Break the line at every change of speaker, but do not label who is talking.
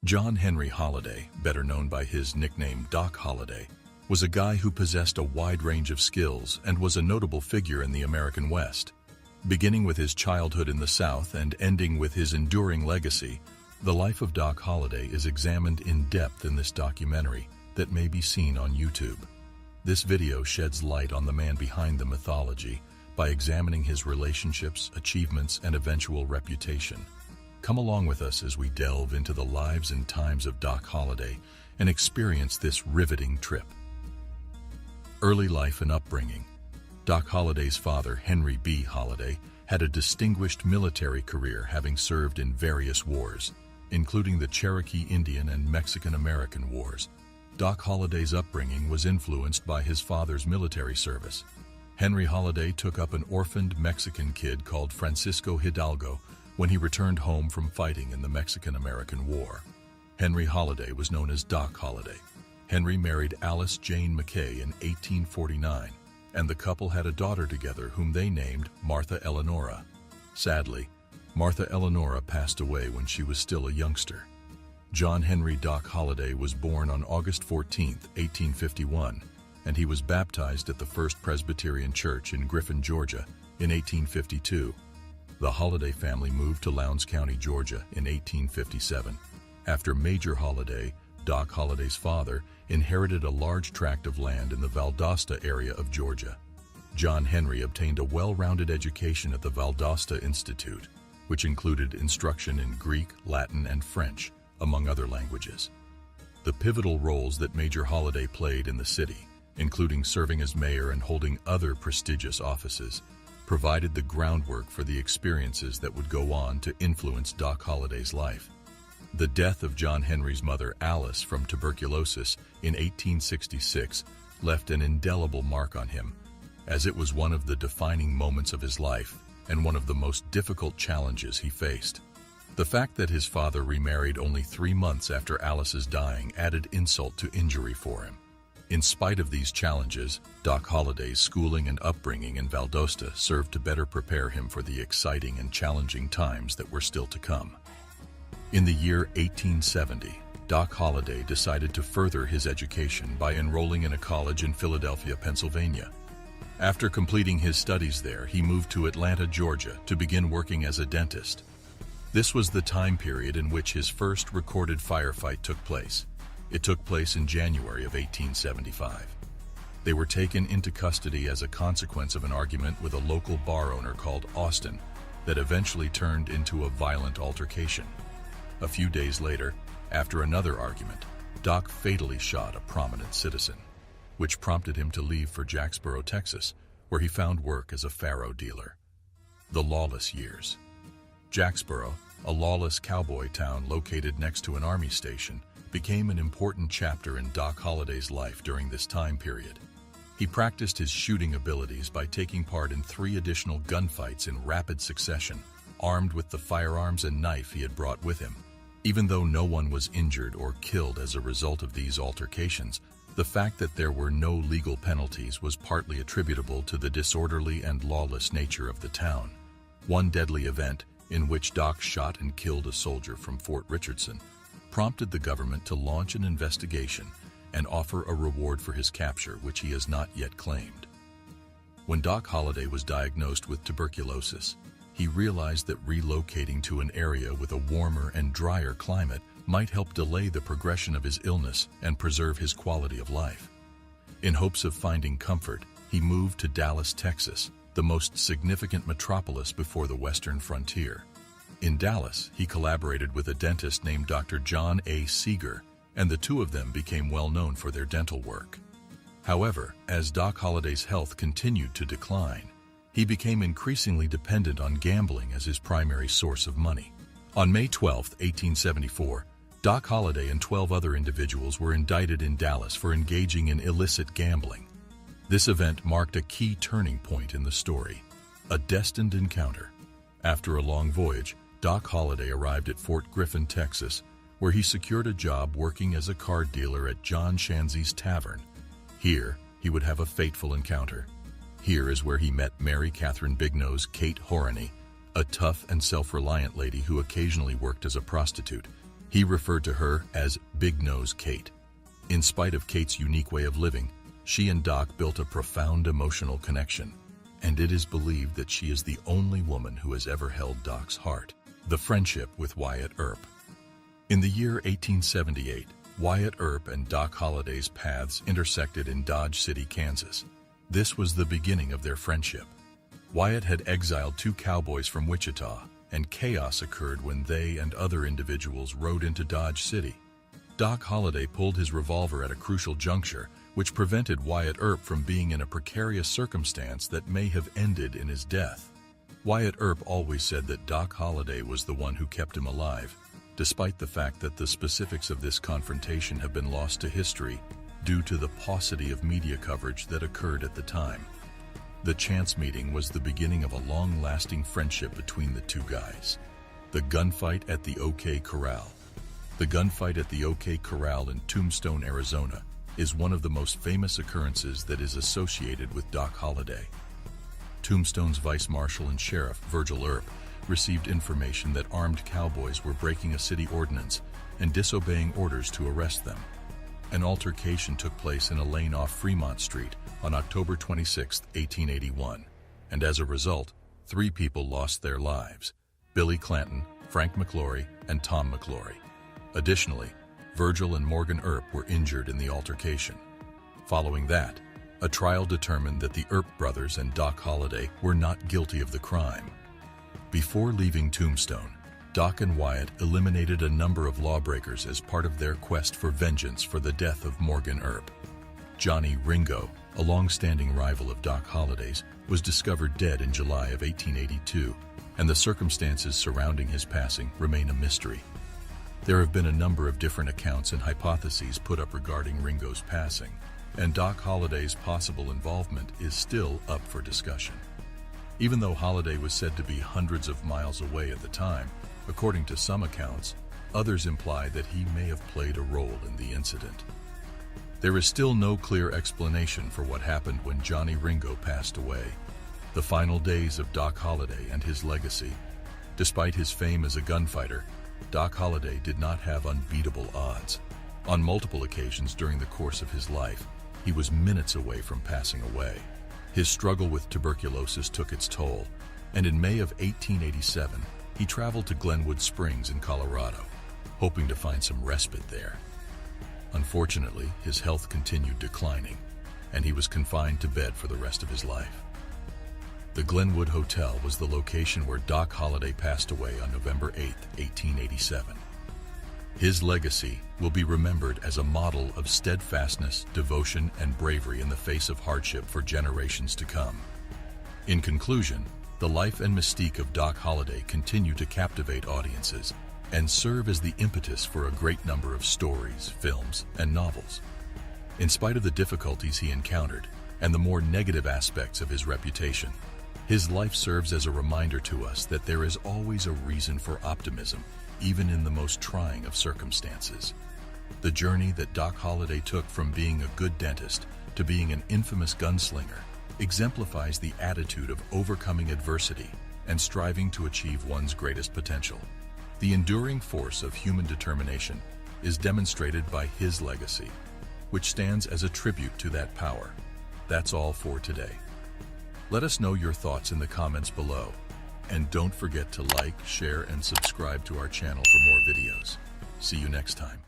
John Henry Holliday, better known by his nickname Doc Holliday, was a guy who possessed a wide range of skills and was a notable figure in the American West. Beginning with his childhood in the South and ending with his enduring legacy, the life of Doc Holliday is examined in depth in this documentary that may be seen on YouTube. This video sheds light on the man behind the mythology by examining his relationships, achievements, and eventual reputation. Come along with us as we delve into the lives and times of Doc Holliday and experience this riveting trip. Early life and upbringing. Doc Holliday's father, Henry B. Holliday, had a distinguished military career, having served in various wars, including the Cherokee Indian and Mexican-American Wars. Doc Holliday's upbringing was influenced by his father's military service. Henry Holliday took up an orphaned Mexican kid called Francisco Hidalgo when he returned home from fighting in the Mexican-American War. Henry Holliday was known as Doc Holliday. Henry married Alice Jane McKay in 1849, and the couple had a daughter together whom they named Martha Eleonora. Sadly, Martha Eleonora passed away when she was still a youngster. John Henry Doc Holliday was born on August 14, 1851, and he was baptized at the First Presbyterian Church in Griffin, Georgia, in 1852. The Holliday family moved to Lowndes County, Georgia, in 1857. After Major Holliday, Doc Holliday's father, inherited a large tract of land in the Valdosta area of Georgia. John Henry obtained a well-rounded education at the Valdosta Institute, which included instruction in Greek, Latin, and French, among other languages. The pivotal roles that Major Holliday played in the city, including serving as mayor and holding other prestigious offices, provided the groundwork for the experiences that would go on to influence Doc Holliday's life. The death of John Henry's mother, Alice, from tuberculosis in 1866 left an indelible mark on him, as it was one of the defining moments of his life and one of the most difficult challenges he faced. The fact that his father remarried only 3 months after Alice's dying added insult to injury for him. In spite of these challenges, Doc Holliday's schooling and upbringing in Valdosta served to better prepare him for the exciting and challenging times that were still to come. In the year 1870, Doc Holliday decided to further his education by enrolling in a college in Philadelphia, Pennsylvania. After completing his studies there, he moved to Atlanta, Georgia, to begin working as a dentist. This was the time period in which his first recorded firefight took place. It took place in January of 1875. They were taken into custody as a consequence of an argument with a local bar owner called Austin that eventually turned into a violent altercation. A few days later, after another argument, Doc fatally shot a prominent citizen, which prompted him to leave for Jacksboro, Texas, where he found work as a faro dealer. The Lawless Years. Jacksboro, a lawless cowboy town located next to an army station, became an important chapter in Doc Holliday's life during this time period. He practiced his shooting abilities by taking part in 3 additional gunfights in rapid succession, armed with the firearms and knife he had brought with him. Even though no one was injured or killed as a result of these altercations, the fact that there were no legal penalties was partly attributable to the disorderly and lawless nature of the town. One deadly event, in which Doc shot and killed a soldier from Fort Richardson, prompted the government to launch an investigation and offer a reward for his capture, which he has not yet claimed. When Doc Holliday was diagnosed with tuberculosis, he realized that relocating to an area with a warmer and drier climate might help delay the progression of his illness and preserve his quality of life. In hopes of finding comfort, he moved to Dallas, Texas, the most significant metropolis before the Western frontier. In Dallas, he collaborated with a dentist named Dr. John A. Seeger, and the two of them became well known for their dental work. However, as Doc Holliday's health continued to decline, he became increasingly dependent on gambling as his primary source of money. On May 12, 1874, Doc Holliday and 12 other individuals were indicted in Dallas for engaging in illicit gambling. This event marked a key turning point in the story, a destined encounter. After a long voyage, Doc Holliday arrived at Fort Griffin, Texas, where he secured a job working as a card dealer at John Shanzy's Tavern. Here, he would have a fateful encounter. Here is where he met Mary Catherine Bignose Kate Horany, a tough and self-reliant lady who occasionally worked as a prostitute. He referred to her as Big Nose Kate. In spite of Kate's unique way of living, she and Doc built a profound emotional connection, and it is believed that she is the only woman who has ever held Doc's heart. The friendship with Wyatt Earp. In the year 1878, Wyatt Earp and Doc Holliday's paths intersected in Dodge City, Kansas. This was the beginning of their friendship. Wyatt had exiled 2 cowboys from Wichita, and chaos occurred when they and other individuals rode into Dodge City. Doc Holliday pulled his revolver at a crucial juncture, which prevented Wyatt Earp from being in a precarious circumstance that may have ended in his death. Wyatt Earp always said that Doc Holliday was the one who kept him alive, despite the fact that the specifics of this confrontation have been lost to history due to the paucity of media coverage that occurred at the time. The chance meeting was the beginning of a long-lasting friendship between the 2 guys. The gunfight at the OK Corral. The gunfight at the OK Corral in Tombstone, Arizona, is one of the most famous occurrences that is associated with Doc Holliday. Tombstone's Vice Marshal and Sheriff, Virgil Earp, received information that armed cowboys were breaking a city ordinance and disobeying orders to arrest them. An altercation took place in a lane off Fremont Street on October 26, 1881, and as a result, 3 people lost their lives: Billy Clanton, Frank McLaury, and Tom McLaury. Additionally, Virgil and Morgan Earp were injured in the altercation. Following that, a trial determined that the Earp brothers and Doc Holliday were not guilty of the crime. Before leaving Tombstone, Doc and Wyatt eliminated a number of lawbreakers as part of their quest for vengeance for the death of Morgan Earp. Johnny Ringo, a long-standing rival of Doc Holliday's, was discovered dead in July of 1882, and the circumstances surrounding his passing remain a mystery. There have been a number of different accounts and hypotheses put up regarding Ringo's passing, and Doc Holliday's possible involvement is still up for discussion. Even though Holliday was said to be hundreds of miles away at the time, according to some accounts, others imply that he may have played a role in the incident. There is still no clear explanation for what happened when Johnny Ringo passed away. The final days of Doc Holliday and his legacy. Despite his fame as a gunfighter, Doc Holliday did not have unbeatable odds. On multiple occasions during the course of his life, he was minutes away from passing away. His struggle with tuberculosis took its toll, and in May of 1887, he traveled to Glenwood Springs in Colorado, hoping to find some respite there. Unfortunately, his health continued declining, and he was confined to bed for the rest of his life. The Glenwood Hotel was the location where Doc Holliday passed away on November 8, 1887. His legacy will be remembered as a model of steadfastness, devotion, and bravery in the face of hardship for generations to come. In conclusion, the life and mystique of Doc Holliday continue to captivate audiences and serve as the impetus for a great number of stories, films, and novels. In spite of the difficulties he encountered and the more negative aspects of his reputation, his life serves as a reminder to us that there is always a reason for optimism, even in the most trying of circumstances. The journey that Doc Holliday took from being a good dentist to being an infamous gunslinger exemplifies the attitude of overcoming adversity and striving to achieve one's greatest potential. The enduring force of human determination is demonstrated by his legacy, which stands as a tribute to that power. That's all for today. Let us know your thoughts in the comments below, and don't forget to like, share, and subscribe to our channel for more videos. See you next time.